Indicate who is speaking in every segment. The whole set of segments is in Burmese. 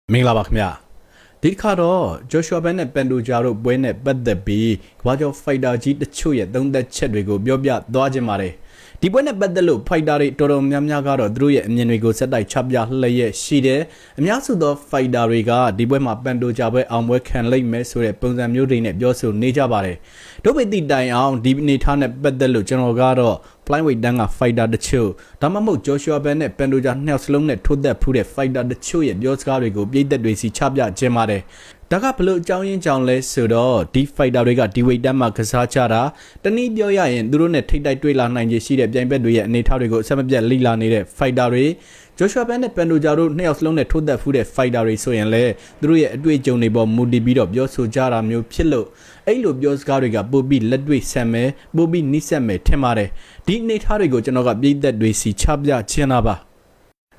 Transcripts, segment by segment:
Speaker 1: မင်္ဂလာပါခင်ဗျာဒီတစ်ခါတော့ Joshua Ben နဲ့ Pantoja တို့ပွဲနဲ့ပတ်သက်ပြီးကမ္ဘာကျော် fighter ကြီးတချို့ရဲ့သုံးသက်ချက်တွေကိုပြောပြသွားခြင်းပါတယ်ဒီပွဲနဲ့ပတ်သက်လို့ fighter တွေတော်တော်များများကတော့သူတို့ရဲ့အမြင်တွေကိုစက်တိုက်ချပြလျက်ရှိတယ်အများစုသော fighter တွေကဒီပွဲမှာ Pantoja ပွဲအောင်ပွဲခံလိမ့်မယ်ဆိုတဲ့ပုံစံမျိုးတွေနဲ့ပြောဆိုနေကြပါတယ်ဒုပိတိတိုင်အောင်ဒီအနေထားနဲ့ပတ်သက်လို့ကျွန်တော်ကတော့ flyweight တန်းက fighter တချို့ဒါမှမဟုတ် Joshua Ben နဲ့ Pantoja နှစ်ယောက်စလုံးနဲ့ထိုးသက်ဖူးတဲ့ fighter တချို့ရဲ့ပြောစကားတွေကိုပြည်သက်တွေစီချပြခြင်းပါတယ်ဒါကဘလို့အကြောင်းရင်းကြောင့်လဲဆိုတော့ဒီ fighter တွေကဒီ weight တန်းမှာကစားကြတာတနည်းပြောရရင်သူတို့နဲ့ထိပ်တိုက်တွေ့လာနိုင်ခြေရှိတဲ့ပြိုင်ဘက်တွေရဲ့အနေအထားတွေကိုအဆက်မပြတ်လိလာနေတဲ့ fighter တွေ Joshua Ben နဲ့ Pantoja တို့နှစ်ယောက်စလုံးနဲ့ထိုးသက်ဖူးတဲ့ fighter တွေဆိုရင်လည်းသူတို့ရဲ့အတွေ့အကြုံတွေပေါ်မူတည်ပြီးတော့ပြောဆိုကြတာမျိုးဖြစ်လို့အဲ့လိုပြောစကားတွေကပိုပြီးလက်တွေ့ဆန်မယ်ပိုပြီးနှိစက်မယ်ထင်ပါတယ်ဒီအနေအထားတွေကိုကျွန်တော်ကပြည်သက်တွေစီချပြခြင်းတာပါ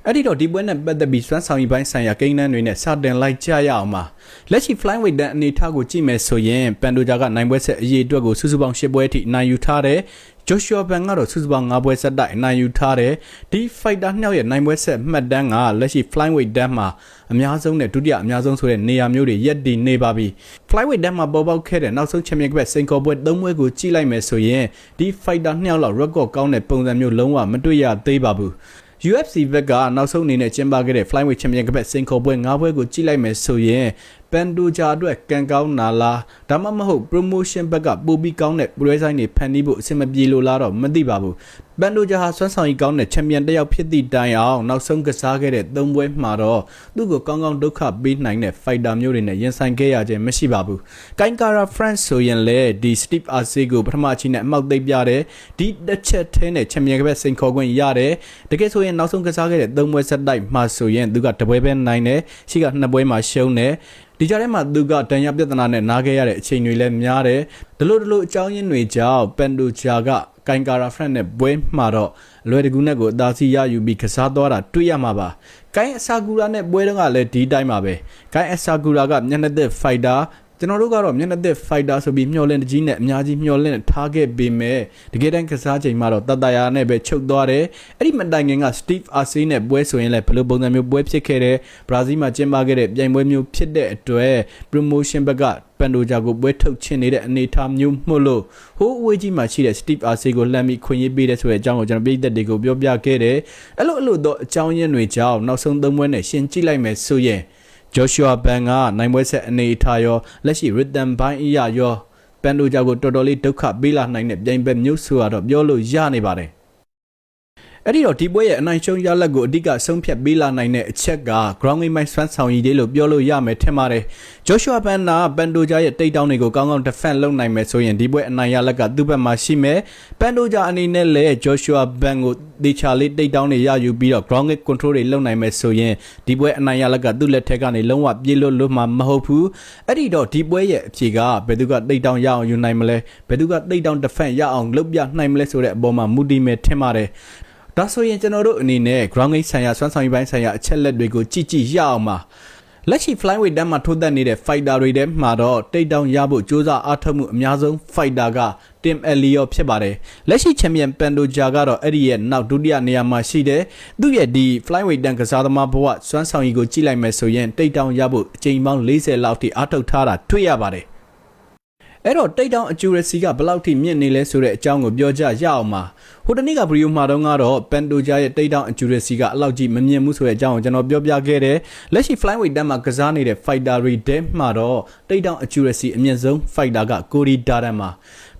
Speaker 1: အဲ့ဒီတော့ဒီပွဲနဲ့ပတ်သက်ပြီးစွမ်းဆောင်ရည်ပိုင်းဆိုင်ရာကိန်းနှန်းတွေနဲ့စတင်လိုက်ကြရအောင်ပါလက်ရှိ flyweight တန်းအနေထားကိုကြည့်မယ်ဆိုရင် Pantoja ကနိုင်ပွဲဆက်အရေးအတွက်ကိုစုစုပေါင်း10ပွဲအထိနိုင်ယူထားတယ်Joshua Ben ကတော့စုစုပေါင်း9ပွဲဆက်တိုက်နိုင်ယူထားတယ်ဒီ fighter နှစ်ယောက်ရဲ့နိုင်ပွဲဆက်မှတ်တမ်းကလက်ရှိ flyweight တန်းမှာအများဆုံးနဲ့ဒုတိယအများဆုံးဆိုတဲ့နေရာမျိုးတွေရက်တည်နေပါပြီ flyweight တန်းမှာပေါ်ပေါက်ခဲ့တဲ့နောက်ဆုံး champion ကပတ်စိန်ခေါ်ပွဲ3ပွဲကိုကြည့်လိုက်မယ်ဆိုရင်ဒီ fighter နှစ်ယောက်လောက် record ကောင်းတဲ့ပုံစံမျိုးလုံးဝမတွေ့ရသေးပါဘူးUFC ဘက်ကနောက်ဆုံးအနေနဲ့ကျင်းပခဲ့တဲ့ flyweight champion ကပတ်စိန်ခေါ်ပွဲ9ပွဲကိုကြည့်လိုက်မယ်ဆိုရင် Pantoja အတွက်ကံကောင်းနာလားဒါမှမဟုတ် promotion ဘက်ကပိုပြီးကောင်းတဲ့ပွဲဆိုင်တွေဖန်တီးဖို့အဆင်မပြေလို့လားတော့မသိပါဘူး Pantoja ဟာစွမ်းဆောင်ရည်ကောင်းတဲ့ champion တစ်ယောက်ဖြစ်သည့်တိုင်အောင်နောက်ဆုံးကစားခဲ့တဲ့3ပွဲမှာတော့သူ့ကိုကောင်းကောင်းဒုက္ခပေးနိုင်တဲ့ fighter မျိုးတွေနဲ့ရင်ဆိုင်ခဲ့ရခြင်းမရှိပါဘူး Kankara France ဆိုရင်လည်းဒီ Steve Arce ကိုပထမအချိန်နဲ့အမောက်သိပ်ပြတယ်ဒီတစ်ချက်ထဲနဲ့ champion ကပတ်စိန်ခေါ်ခွင့်ရတယ်တကယ်ဆိုရင်နောက်ဆုံးကစားခဲ့တဲ့3ပွဲဆက်တိုက်မှာဆိုရင်သူကတပွဲပဲနိုင်တယ်ရှိက2ပွဲမှာရှုံးတယ်ဒီကြားထဲမှာသူကတန်ရပြဿနာနဲ့နားခဲ့ရတဲ့အချိန်တွေလည်းများတယ်ဒလို့အကြောင်းရင်းတွေကြောင့် Pantoja က Kankara France နဲ့ပွဲမှာတော့လွယ်တကူနဲ့ကိုအသာစီရယူပြီးကစားသွားတာတွေ့ရမှာပါကိုင်းအဆာကူရာနဲ့ပွဲတော့ကလည်းဒီတိုင်းပါပဲကိုင်းအဆာကူရာကမျက်နှာသစ် fighterကျွန်တော်တို့ကတော့မျက်နှာသစ် fighter ဆိုပြီးမျှော်လင့်တကြီးနဲ့အများကြီးမျှော်လင့်ထားခဲ့ပေမဲ့တကယ်တမ်းကစားချိန်မှာတော့တတရာနဲ့ပဲချုပ်သွားတယ်အဲ့ဒီမတိုင်ခင်က Steve Arce နဲ့ပွဲဆိုရင်လည်းဘယ်လိုပုံစံမျိုးပွဲဖြစ်ခဲ့တယ်ဘရာဇီးမှာကျင်းပခဲ့တဲ့ပြိုင်ပွဲမျိုးဖြစ်တဲ့အတွက် promotion ဘက်ကPantoja ကိုပွဲထုတ်ချင်နေတဲ့အနေအထားမျိုးမှုလို့ဟိုးအဝေးကြီးမှာရှိတဲ့ Steve Arce ကိုလှမ်းပြီးခွင့်ရေးပေးတဲ့ဆိုတဲ့အကြောင်းကိုကျွန်တော်ပြည်သက်တွေကိုပြောပြခဲ့တယ်အဲ့လိုတော့အကြောင်းရင်းတွေကြောင့်နောက်ဆုံး3ပွဲနဲ့ရှင်းကြည့်လိုက်မယ်ဆိုရင်Joshua Ben ကနိုင်ပွဲဆက်အနေအထားရောလက်ရှိ rhythm ပိုင်းအရာရော Pantoja ကိုတော်တော်လေးဒုက္ခပေးလာနိုင်တဲ့ပြိုင်ဘက်မျိုးဆိုတော့ပြောလို့ရနေပါတယ်အဲ့ဒီတော့ဒီပွဲရဲ့အနိုင်ရှုံးရလဒ်ကိုအဓိကဆုံးဖြတ်ပေးလာနိုင်တဲ့အချက်က ground game စွမ်းဆောင်ရည်တွေလို့ပြောလို့ရမယ်ထင်ပါတယ် Joshua Ben က Pantoja ရဲ့တိတ်တောင်းတွေကိုကောင်းကောင်း defend လုပ်နိုင်မယ်ဆိုရင်ဒီပွဲအနိုင်ရလဒ်ကသူ့ဘက်မှာရှိမယ် Pantoja အနေနဲ့လည်း Joshua Ben ကိုဒေချာလေးတိတ်တောင်းတွေရယူပြီးတော့ ground game control တွေလုပ်နိုင်မယ်ဆိုရင်ဒီပွဲအနိုင်ရလဒ်ကသူ့လက်ထက်ကနေလုံးဝပြေးလွတ်မှာမဟုတ်ဘူးအဲ့ဒီတော့ဒီပွဲရဲ့အဖြေကဘယ်သူကတိတ်တောင်းရအောင်ယူနိုင်မလဲဘယ်သူကတိတ်တောင်း defend ရအောင်လုပ်ပြနိုင်မလဲဆိုတဲ့အပေါ်မှာမူတည်မယ်ထင်ပါတယ်ဒါဆိုရင်ကျွန်တော်တို့အနေနဲ့ ground game ဆိုင်ရာစွမ်းဆောင်ရည်ပိုင်းဆိုင်ရာအချက်လက်တွေကိုကြည့်ရအောင်ပါလက်ရှိ flyweight တန်းမှာထိုးသက်နေတဲ့ fighter တွေထဲမှာတော့တိတ်တောင်ရဖို့စ조사အားထုတ်မှုအများဆုံး fighter က Tim Elliott ဖြစ်ပါတယ်လက်ရှိ champion Pantoja ကတော့အဲ့ဒီရဲ့နောက်ဒုတိယနေရာမှာရှိတယ်သူ့ရဲ့ဒီ flyweight တန်းကစားသမားဘဝစွမ်းဆောင်ရည်ကိုကြည့်လိုက်မယ်ဆိုရင်တိတ်တောင်ရဖို့အချိန်ပေါင်း40လောက်ထိအားထုတ်ထားတာတွေ့ရပါတယ်အဲ့တော့တိတ်တောင် accuracy ကဘယ်လောက်ထိမြင့်နေလဲဆိုတဲ့အကြောင်းကိုပြောကြရအောင်ပါဟိုတနေ့ကဗီဒီယိုမှာတော့Pantoja ရဲ့တိတ်တောင် accuracy ကအလောက်ကြီးမမြင့်ဘူးဆိုတဲ့အကြောင်းကိုကျွန်တော်ပြောပြခဲ့တယ်လက်ရှိ flyweight တန်းမှာကစားနေတဲ့ fighter တွေထဲမှာတော့တိတ်တောင် accuracy အမြင့်ဆုံး fighter က Cody Durden မှာ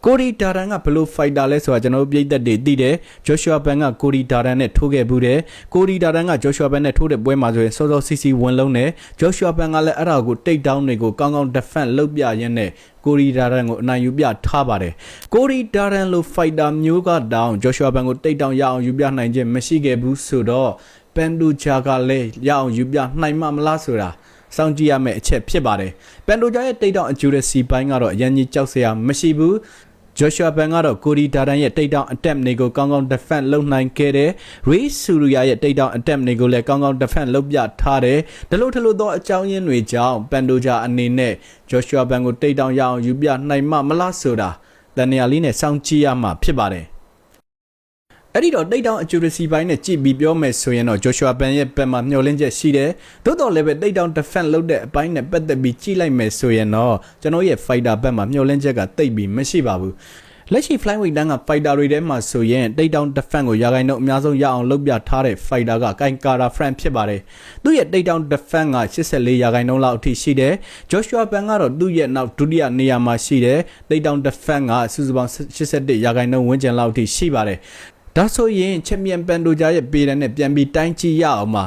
Speaker 1: Cody Durden ကဘယ်လို fighter လဲဆိုတာကျွန်တော်တို့ပြည်သက်တွေသိတယ် Joshua Ben က Cody Durden နဲ့ထိုးခဲ့ဘူးတယ် Cody Durden က Joshua Ben နဲ့ထိုးတဲ့ပွဲမှာဆိုရင်စောစောစီစီဝင်လုံးတယ် Joshua Ben ကလည်းအဲ့ဒါကိုတိတ်တောင်းတွေကိုကောင်းကောင်း defend လုပ်ပြရင်းနဲ့Cody Durden ကိုအနိုင်ယူပြထားပါတယ် Cody Durden လို fighter မျိုးကတောင် Joshua Ben ကိုတိတ်တောင်းရအောင်ယူပြနိုင်ခြင်းမရှိခဲ့ဘူးဆိုတော့ Pantoja ကလည်းရအောင်ယူပြနိုင်မှမလားဆိုတာစောင့်ကြည့်ရမယ့်အချက်ဖြစ်ပါတယ် Pantoja ရဲ့တိတ်တောင် accuracy ပိုင်းကတော့အရင်ကြီးကြောက်စရာမရှိဘူးJoshua Ben ကတော့ Cody Durden ရဲ့တိတ်တောင် attempt တွေကိုကောင်းကောင်း defend လုပ်နိုင်ခဲ့တယ် Ray Surya ရဲ့တိတ်တောင် attempt တွေကိုလည်းကောင်းကောင်း defend လုပ်ပြထားတယ်ဒါလို့သောအကြောင်းရင်းတွေကြောင့် Pantoja အနေနဲ့ Joshua Ben ကိုတိတ်တောင်ရအောင်ယူပြနိုင်မှမလားဆိုတာတန်ရာလေးနဲ့စောင့်ကြည့်ရမှာဖြစ်ပါတယ် အဲ့ဒီတော့တိတ်တောင် accuracy ဘိုင်းနဲ့ကြည့်ပြီးပြောမယ်ဆိုရင်တော့ Joshua Ben ရဲ့ဘက်မှာမျှော်လင့်ချက်ရှိတယ်။သို့တော်လည်းပဲတိတ်တောင် defense လုပ်တဲ့အပိုင်းနဲ့ပတ်သက်ပြီးကြည့်လိုက်မယ်ဆိုရင်တော့ကျွန်တော်ရဲ့ fighter ဘက်မှာမျှော်လင့်ချက်ကတိတ်ပြီးမရှိပါဘူး။လက်ရှိ flyweight တန်းက fighter တွေထဲမှာဆိုရင်တိတ်တောင် defense ကိုရာဂိုင်နှုန်းအများဆုံးရအောင်လုပ်ပြထားတဲ့ fighter က Kankara Frank ဖြစ်ပါတယ်။သူ့ရဲ့တိတ်တောင် defense က84ရာဂိုင်နှုန်းလောက်အထိရှိတယ်။ Joshua Ben ကတော့သူ့ရဲ့နောက်ဒုတိယနေရာမှာရှိတယ်။တိတ်တောင် defense ကစုစုပေါင်း81ရာဂိုင်နှုန်းဝန်းကျင်လောက်အထိရှိပါတယ်။ဒါဆိုရင်ချန်ပီယံပန်ဒိုဂျာရဲ့ပေဒန်နဲ့ပြန်ပြီးတိုင်းကြည့်ရအောင်ပါ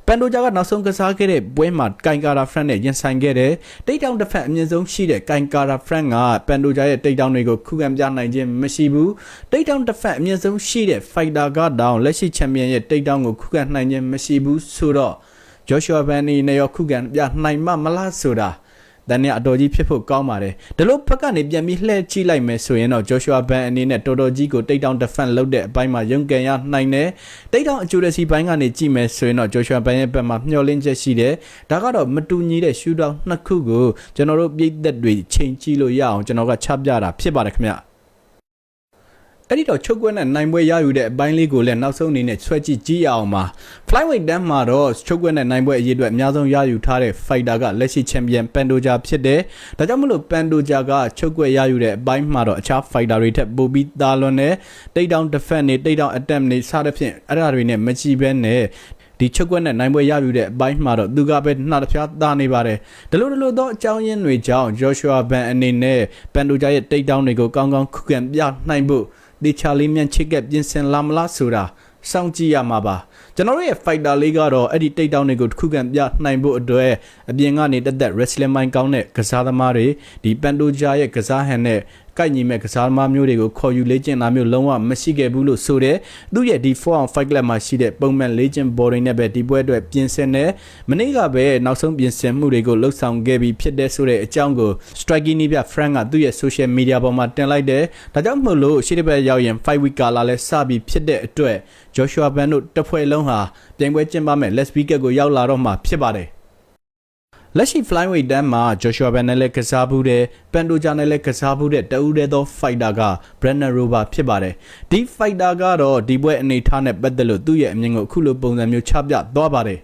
Speaker 1: ပန်ဒိုဂျာကနောက်ဆုံးကစားခဲ့တဲ့ပွဲမှာကိုင်ကာရာဖရန့်နဲ့ရင်ဆိုင်ခဲ့တဲ့တိတ်တောင်တစ်ဖက်အမြင့်ဆုံးရှိတဲ့ကိုင်ကာရာဖရန့်ကပန်ဒိုဂျာရဲ့တိတ်တောင်တွေကိုခုခံပြနိုင်ခြင်းမရှိဘူးတိတ်တောင်တစ်ဖက်အမြင့်ဆုံးရှိတဲ့ဖိုက်တာကတောင်လက်ရှိချန်ပီယံရဲ့တိတ်တောင်ကိုခုခံနိုင်ခြင်းမရှိဘူးဆိုတော့ဂျော့ရှွာဘန်နီနဲ့ရောခုခံပြနိုင်မှမလားဆိုတာတန်เนี่ยအတော်ကြီးဖြစ်ဖို့ကောင်းပါတယ်ဒါလို့ဖက်ကနေပြန်ပြီးလှည့်ကြည့်လိုက်မယ်ဆိုရင်တော့ Joshua Ben အနေနဲ့တော်တော်ကြီးကိုတိတ်တောင် defense လုပ်တဲ့အပိုင်းမှာရုန်းကန်ရနိုင်တယ်တိတ်တောင် accuracy ဘိုင်းကနေကြည့်မယ်ဆိုရင်တော့ Joshua Ben ရဲ့ဘက်မှာမျှော်လင့်ချက်ရှိတယ်ဒါကတော့မတူညီတဲ့ shootout နှစ်ခုကိုကျွန်တော်တို့ပြည်သက်တွေချိန်ကြည့်လို့ရအောင်ကျွန်တော်ကချပြတာဖြစ်ပါတယ်ခင်ဗျအဲ့ဒီတော့ချုပ်ကွက်နဲ့နိုင်ပွဲရယူတဲ့အပိုင်းလေးကိုလည်းနောက်ဆုံးအနေနဲ့ဆွဲကြည့်ကြည့်ရအောင်ပါ flyweight တန်းမှာတော့ချုပ်ကွက်နဲ့နိုင်ပွဲအရေးအတွက်အများဆုံးရယူထားတဲ့ fighter ကလက်ရှိချန်ပီယံပန်ဒိုဂျာဖြစ်တယ်ဒါကြောင့်မလို့ပန်ဒိုဂျာကချုပ်ကွက်ရယူတဲ့အပိုင်းမှာတော့အခြား fighter တွေထက်ပိုပြီးသားလွန်တဲ့တိတ်တောင် defense နဲ့တိတ်တောင် attempt နဲ့စသဖြင့်အဲ့ဒါတွေနဲ့မကြည့်ဘဲနဲ့ဒီချုပ်ကွက်နဲ့နိုင်ပွဲရယူတဲ့အပိုင်းမှာတော့သူကပဲနှာတစ်ဖျားသားနေပါတယ်ဒီလိုသောအကြောင်းရင်းတွေကြောင့် Joshua Ben အနေနဲ့ပန်ဒိုဂျာရဲ့တိတ်တောင်တွေကိုကောင်းကောင်းခုခံပြနိုင်ဖို့ဒီချာလီမြန်ချစ်ကပြင်ဆင်လာမလားဆိုတာစောင့်ကြည့်ရမှာပါကျွန်တော်တို့ရဲ့ fighter လေးကတော့အဲ့ဒီတိတ်တောင်တွေကိုတစ်ခုခံပြနိုင်ဖို့အတွက်အပြင်ကနေတက် wrestling မိုင်းကောင်းတဲ့ကစားသမားတွေဒီပန်ဒိုဂျာရဲ့ကစားဟန်နဲ့ကိုက်ညီမဲ့ကစားသမားမျိုးတွေကိုခေါ်ယူလေ့ကျင့်တာမျိုးလုံးဝမရှိခဲ့ဘူးလို့ဆိုတဲ့သူ့ရဲ့ဒီ 4on 5 club မှာရှိတဲ့ပုံမှန်လေ့ကျင့် body နဲ့ပဲဒီပွဲအတွက်ပြင်ဆင်နေမနေ့ကပဲနောက်ဆုံးပြင်ဆင်မှုတွေကိုလှုပ်ဆောင်ခဲ့ပြီးဖြစ်တဲ့ဆိုတဲ့အကြောင်းကို Striking နီးပြ Frank ကသူ့ရဲ့ social media ပေါ်မှာတင်လိုက်တယ်ဒါကြောင့်မို့လို့ရှေ့တစ်ပတ်ရောက်ရင် 5 week ကာလလဲစပြီးဖြစ်တဲ့အတွက် Joshua Ben တို့တစ်ဖွဲ့လုံးဟာပြိုင်ပွဲကျင်းပမဲ့ Las Vegas ကိုရောက်လာတော့မှဖြစ်ပါတယ်လက်ရှိ flyweight တန်းမှာ Joshua Ben နဲ့လည်းကစားဘူးတဲ့ပန်ဒိုဂျာနဲ့လည်းကစားဘူးတဲ့တဦးတည်းသော fighter က Brandon Rover ဖြစ်ပါတယ်ဒီ fighter ကတော့ဒီပွဲအနေထားနဲ့ပတ်သက်လို့သူ့ရဲ့အမြင်ကိုအခုလိုပုံစံမျိုးချပြသွားပါတယ်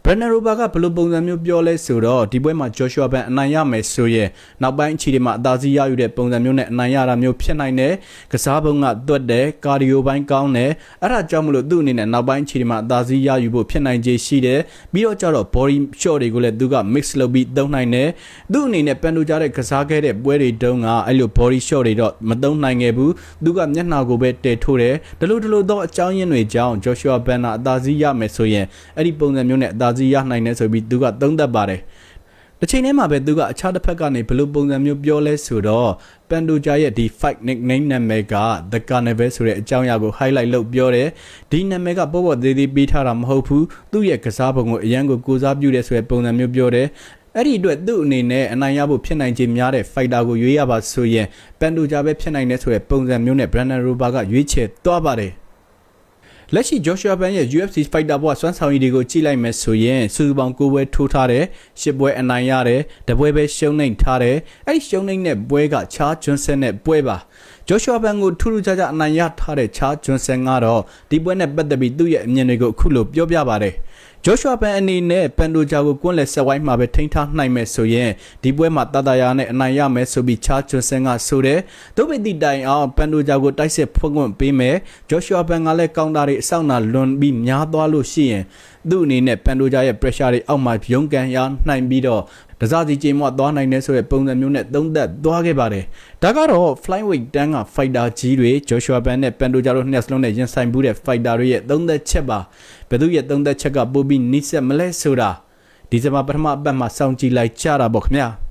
Speaker 1: Brandon Rover ကဘယ်လိုပုံစံမျိုးပြောလဲဆိုတော့ဒီပွဲမှာ Joshua Ben အနိုင်ရမယ်ဆိုရင်နောက်ပိုင်းအခြေအနေမှာအသာစီးရယူတဲ့ပုံစံမျိုးနဲ့အနိုင်ရတာမျိုးဖြစ်နိုင်တယ်ကစားပုံကတွတ်တယ်ကာဒီယိုပိုင်းကောင်းတယ်အဲ့ဒါကြောင့်မလို့သူ့အနေနဲ့နောက်ပိုင်းအခြေအနေမှာအသာစီးရယူဖို့ဖြစ်နိုင်ခြေရှိတယ်ပြီးတော့ကျတော့ body shot တွေကိုလည်းသူက mix လုပ်ပြီးသုံးနိုင်တယ်သူ့အနေနဲ့ပန်ဒိုဂျာတဲ့ကစားခဲ့တဲ့ပွဲတွေတုန်းကအဲ့လို body shot တွေတော့မသုံးနိုင်ခဲ့ဘူးသူကမျက်နှာကိုပဲတည်ထိုးတယ်ဒီလိုတော့အကြောင်းရင်းတွေကြောင့် Joshua Ben အသာစီးရမယ်ဆိုရင်အဲ့ဒီပုံစံမျိုးနဲ့အသာစီးရနိုင်တယ်ဆိုပြီးသူကသုံးသပ်ပါတယ်တစ်ချိန်တည်းမှာပဲသူကအခြားတစ်ဖက်ကနေဘယ်လိုပုံစံမျိုးပြောလဲဆိုတော့ပန်ဒိုဂျာရဲ့ဒီ fight nickname နာမည်က The Carnival ဆိုတဲ့အကြောင်းအရာကို highlight လုပ်ပြောတယ်ဒီနာမည်ကပေါ်သေးသေးပေးထားတာမဟုတ်ဘူးသူ့ရဲ့ကစားပုံကိုအရန်ကိုစားပြုတယ်ဆိုတဲ့ပုံစံမျိုးပြောတယ်အဲ့ဒီအတွက်သူ့အနေနဲ့အနိုင်ရဖို့ဖြစ်နိုင်ခြေများတဲ့ fighter ကိုရွေးရပါဆိုရင်ပန်ဒိုဂျာပဲဖြစ်နိုင်တယ်ဆိုတဲ့ပုံစံမျိုးနဲ့ Brandon Rover ကရွေးချယ်သွားပါတယ်လက်ရှိ Joshua Ben ရဲ့ UFC fighter ဘဝစွမ်းဆောင်ရည်တွေကိုကြည့်လိုက်မယ်ဆိုရင်စုစုပေါင်း9ပွဲထိုးထားတယ်10ပွဲအနိုင်ရတယ်တပွဲပဲရှုံးနိမ့်ထားတယ်အဲ့ဒီရှုံးနိမ့်တဲ့ပွဲကချားဂျွန်ဆန်နဲ့ပွဲပါ Joshua Ben ကိုထူးထူးခြားခြားအနိုင်ရထားတဲ့ချားဂျွန်ဆန်ကတော့ဒီပွဲနဲ့ပတ်သက်ပြီးသူ့ရဲ့အမြင်တွေကိုအခုလိုပြောပြပါတယ်Joshua Ben အနေနဲ့ပန်ဒိုဂျာကိုကွန်းလက်ဆက်ဝိုင်းမှာပဲထိန်းထားနိုင်မယ်ဆိုရင်ဒီပွဲမှာတာတာယာနဲ့အနိုင်ရမယ်ဆိုပြီးချားဂျွန်ဆန်ကဆိုတယ်ဒုပိတိတိုင်အောင်ပန်ဒိုဂျာကိုတိုက်စစ်ဖွင့်ခွင့်ပေးမယ် Joshua Ben ကလည်းကောင်တာတွေအဆောက်အနာလွန်ပြီးများသွားလို့ရှိရင်သူ့အနေနဲ့ပန်ဒိုဂျာရဲ့ pressure တွေအောက်မှာရုန်းကန်ရနိုင်ပြီးတော့တစားစီချိန်မှသွားနိုင်တယ်ဆိုတဲ့ပုံစံမျိုးနဲ့သုံးသပ်သွားခဲ့ပါတယ်ဒါကတော့ flyweight တန်းက fighter ကြီးတွေ Joshua Ben နဲ့ Pantoja တို့နှစ်စလုံးနဲ့ရင်ဆိုင်မှုတဲ့ fighter တွေရဲ့သုံးသက်ချက်ပါဘယ်သူရဲ့သုံးသက်ချက်ကပိုပြီးနီးစပ်မလဲဆိုတာဒီဇင်ဘာပထမအပတ်မှာစောင့်ကြည့်လိုက်ကြတာပေါ့ခင်ဗျာ